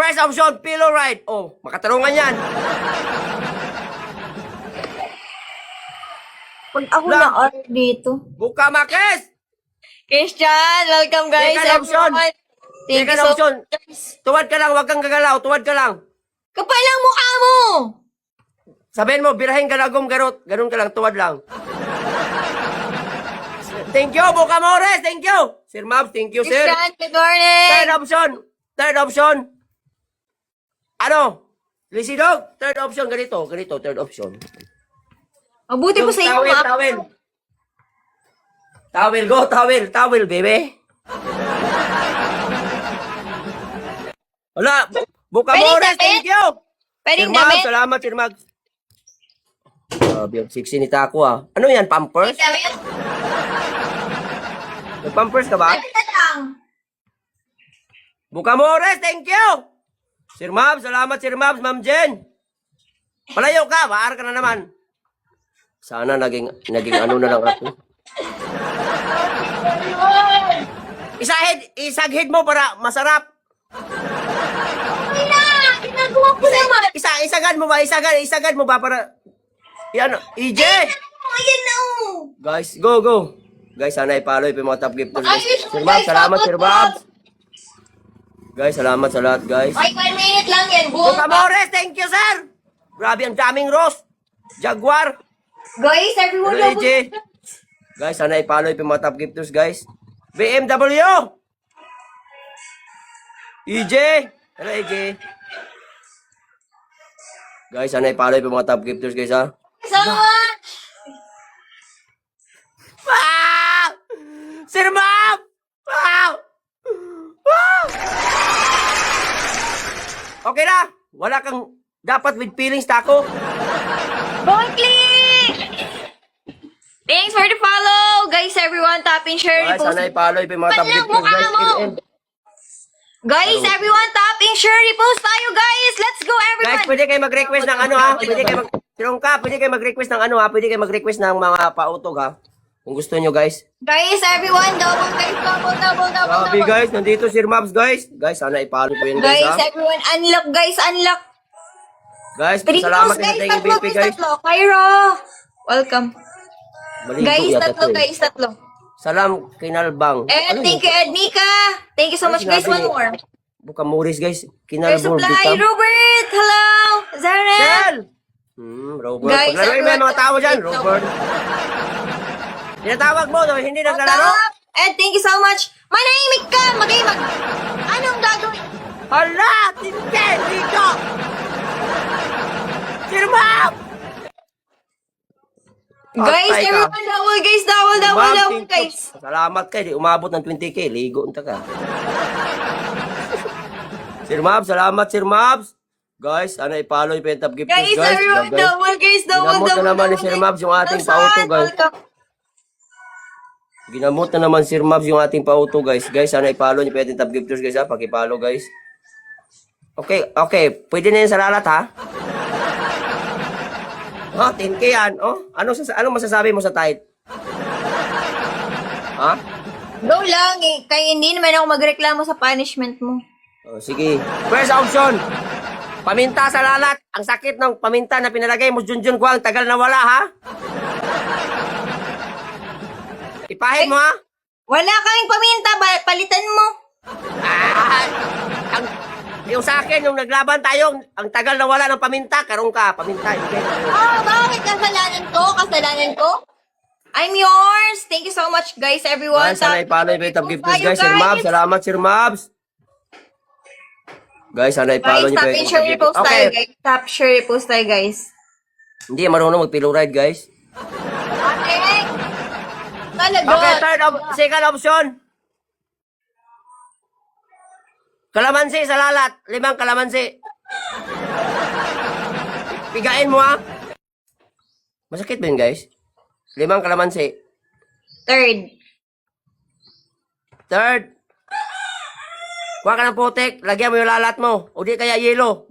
First option, pillow ride. Oh, makatarungan yan. Pag ako na-order dito. Buka Makis. Christian, welcome guys. Second option. Everyone. Thank you Second so option. much. Tuwad ka lang, huwag kang gagalaw. Tuwad ka lang. Kapal ang mukha mo! Sabihin mo, birahin ka lagom garot. Ganun ka lang, tuwad lang. Thank you, Buka Mores. Thank you. Sir Mabs, thank you, sir. Christian, good morning! Third option. Third option. Ano? Lisidog. Third option, ganito. Ganito, third option. Mabuti po sa iyo, Towel, ma'am. towel. Towel, go, towel. Towel, baby. Wala. Buka Pwedeng Mores, damit? thank you. Pwedeng Sir Mabs, damit? salamat, Sir Mabs. Grabe, ang sexy ni Taco, ah. Ano yan, Pampers? Damit? May Pampers ka ba? Damit na lang. Buka Mores, thank you! Sir Mabs, salamat Sir Mabs, Ma'am Jen. Palayo ka, waar ka na naman. Sana naging ano na lang ako. Isaghid mo para masarap. Okay na! Ginagawa ko naman! Isagad mo ba para... Yan, EJ! Ayan na oh! Guys, go. Guys, sana i-follow yung mga top gifters. Ayos, Sir Mabs, guys, salamat tapos Sir Mabs. Guys, salamat sa lahat, guys. Ay, 1 minute lang yan. Buong Buka Mores, thank you, sir! Grabe, ang daming rose. Jaguar. Guys, everyone Hello, love AJ. Guys, sana i-follow yung mga top gifters, guys. BMW! EJ! Hello, AJ. Guys, sana i-follow yung mga top gifters, guys, ha? so much! Wow! Sir Ma'am! Wow! Wow! Okay na. Wala kang dapat with feelings, Taco. Don't click! Thanks for the follow! Guys, everyone, tap and share. Guys, Repost. sana i-follow yung mga top Palang gifters, mukha guys. mo! Guys, everyone, tap and share. Repost tayo, guys! Let's go, Guys, everyone! pwede kayo mag-request ng ano, ha? Pwede kayo mag-request ng ano, ha? Pwede kayo mag-request ng mga pautog, ha? Kung gusto nyo, guys. Guys, everyone, double, guys, double. Grabe, guys. Nandito Sir Mabs, guys. Guys, sana i-follow po yun, guys, Guys, ha? everyone, unlock, guys, unlock. Guys, Three salamat guys, sa tayong tatlo, BP, guys, guys. tatlo. Cairo, welcome. Maligo Guys, yata tatlo, to, eh. guys, tatlo. Salam, Kinalbang. And thank you, Ednica. Thank you so Ano much, guys. sinabi One ni- more. Buka Morris, guys. Air Kinalbang. supply, Robert. Hello. Zara. Shell! Robert. Guys, Paglaruin mo yung mga tao dyan, everyone, Robert. Tinatawag mo, no? Hindi naglalaro. Stop. And thank you so much. Manahimik ka. Anong gagawin? Hala! Tinte! Dito! Sir Mab! Guys, Patay ka. everyone, double, Ma'am, double, thank you. guys. Salamat kayo. Di umabot ng 20K. Ligo unta ka. Sir Mabs, salamat Sir Mabs. Guys, sana i-follow yung top gifters, Guys, guys. everyone, double, guys, double. Ginamot na naman ni Sir Mabs yung ating pauto, guys. Ginamot na naman Sir Mabs yung ating pauto, guys. Guys, sana i-follow niyo pa yung top gifters, guys, ha. Paki-follow, guys. Okay. Pwede na yun sa lalat, ha? Oh, 10K yan. Oh, anong masasabi mo sa tight? Ha? Go lang eh. Kaya hindi naman ako magreklamo sa punishment mo. Oh, sige. First option. Paminta sa lalat. Ang sakit ng paminta na pinalagay mo, Junjun ko, ang tagal na wala, ha? Ipahid mo, ha? Wala kang paminta, palitan mo. Ah, yung sa akin, yung naglaban tayo, ang tagal na wala ng paminta, karong ka, paminta. Bakit kasalanan ko? I'm yours. Thank you so much, guys, everyone. Guys, sana i-follow yung top gifters, guys. Sir Mabs, salamat, Sir Mabs. Guys, sana i-follow Guys, niyo tap pa and share, repost tayo, guys. Tap, share, repost tayo, guys. Hindi marunong mag-pillow ride, guys. Okay. Talaga. Okay, second option. Kalamansi sa lalat. 5 kalamansi. Pigain mo, ha? Masakit ba yun, guys? 5 kalamansi. Third. Kuha ka ng putik. Lagyan mo yung lalat mo. O di kaya yelo.